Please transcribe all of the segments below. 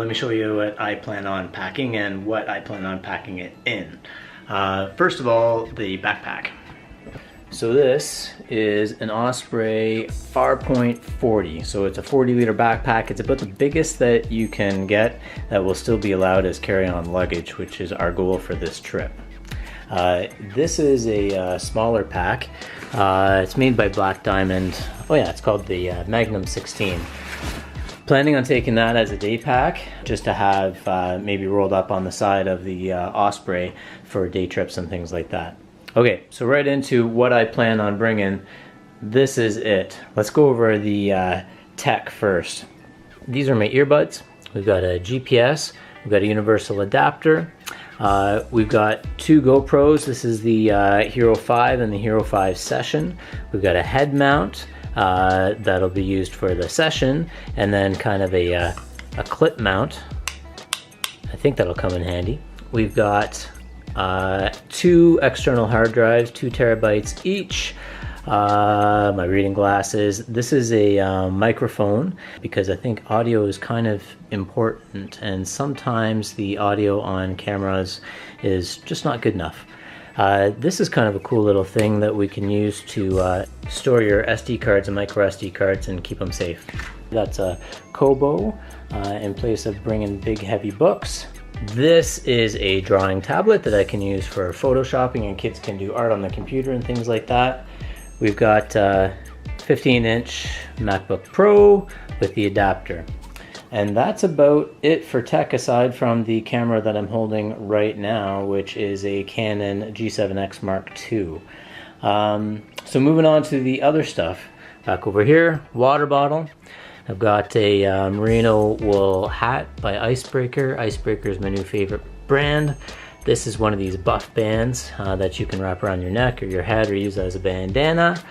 let me show you what I plan on packing and what I plan on packing it in. First of all, the backpack. So this is an Osprey Farpoint 40. So it's a 40-liter backpack. It's about the biggest that you can get that will still be allowed as carry-on luggage, which is our goal for this trip. This is a smaller pack. It's made by Black Diamond. Oh yeah, it's called the Magnum 16. Planning on taking that as a day pack, just to have maybe rolled up on the side of the Osprey for day trips and things like that. Okay, so right into what I plan on bringing. This is it. Let's go over the tech first. These are my earbuds. We've got a GPS, we've got a universal adapter, we've got two GoPros. This is the Hero 5 and the Hero 5 Session. We've got a head mount that'll be used for the Session, and then kind of a clip mount. I think that'll come in handy. We've got two external hard drives, 2 terabytes each. My reading glasses. This is a microphone because I think audio is kind of important, and sometimes the audio on cameras is just not good enough. This is kind of a cool little thing that we can use to store your SD cards and micro SD cards and keep them safe. That's a Kobo in place of bringing big heavy books. This is a drawing tablet that I can use for photoshopping, and kids can do art on the computer and things like that. We've got 15-inch MacBook Pro with the adapter. And that's about it for tech, aside from the camera that I'm holding right now, which is a Canon G7X Mark II. So moving on to the other stuff. Back over here, water bottle. I've got a merino wool hat by Icebreaker. Icebreaker is my new favorite brand. This is one of these buff bands that you can wrap around your neck or your head or use as a bandana.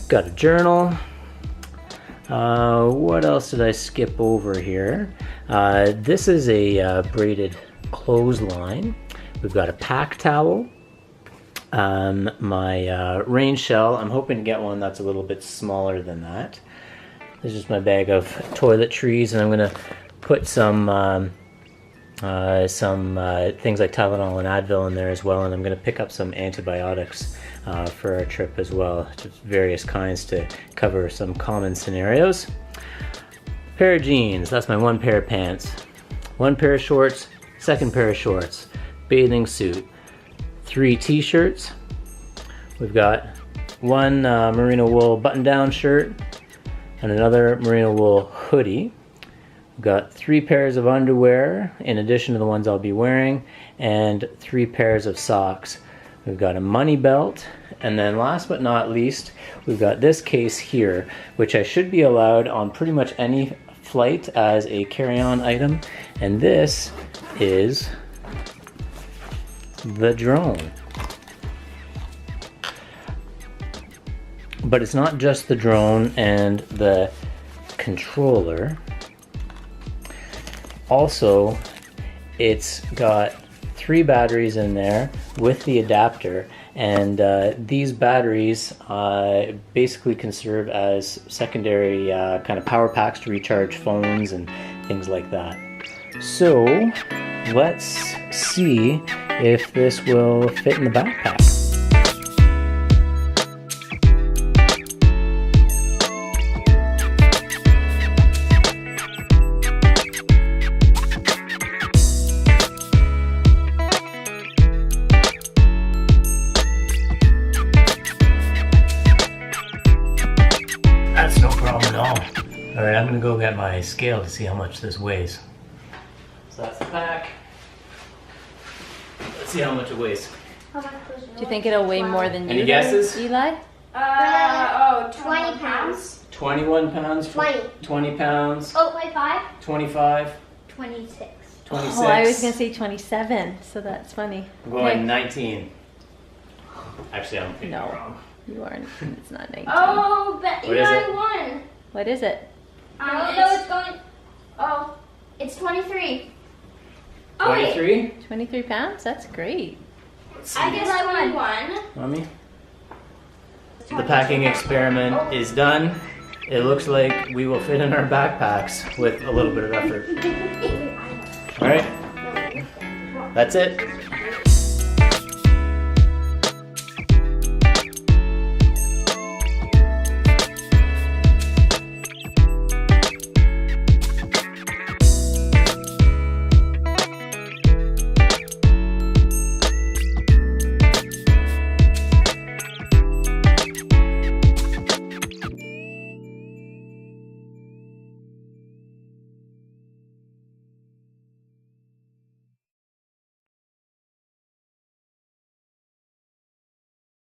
Got a journal. What else did I skip over here? This is a braided clothesline. We've got a pack towel. My rain shell. I'm hoping to get one that's a little bit smaller than that. This is my bag of toiletries, and I'm gonna put some things like Tylenol and Advil in there as well, and I'm gonna pick up some antibiotics for our trip as well, just various kinds to cover some common scenarios. Pair of jeans, that's my one pair of pants. One pair of shorts, second pair of shorts. Bathing suit. 3 t-shirts. We've got one merino wool button-down shirt and another merino wool hoodie. We've got 3 pairs of underwear in addition to the ones I'll be wearing, and 3 pairs of socks. We've got a money belt, and then last but not least, we've got this case here, which I should be allowed on pretty much any flight as a carry-on item, and this is the drone. But it's not just the drone and the controller. Also, it's got 3 batteries in there with the adapter, and these batteries basically can serve as secondary kind of power packs to recharge phones and things like that. So let's see if this will fit in the backpack. That's no problem at all. All right, I'm gonna go get my scale to see how much this weighs. So that's the pack. Let's see how much it weighs. How much was it? Do you think it'll weigh more than Any you? guesses? Eli? 20 pounds. 21 pounds? 20. 20 pounds? Oh, 25? 25? 26. 26? Oh, I was gonna say 27, so that's funny. I'm going Okay. 19. Actually, I'm thinking No. wrong. You aren't. It's not 19. Oh, but What is Eli it? won. What is it? No, it's going. Oh, it's 23. Oh, wait. 23? 23 pounds? That's great. I guess I won. Mommy? The packing experiment is done. It looks like we will fit in our backpacks with a little bit of effort. All right, that's it.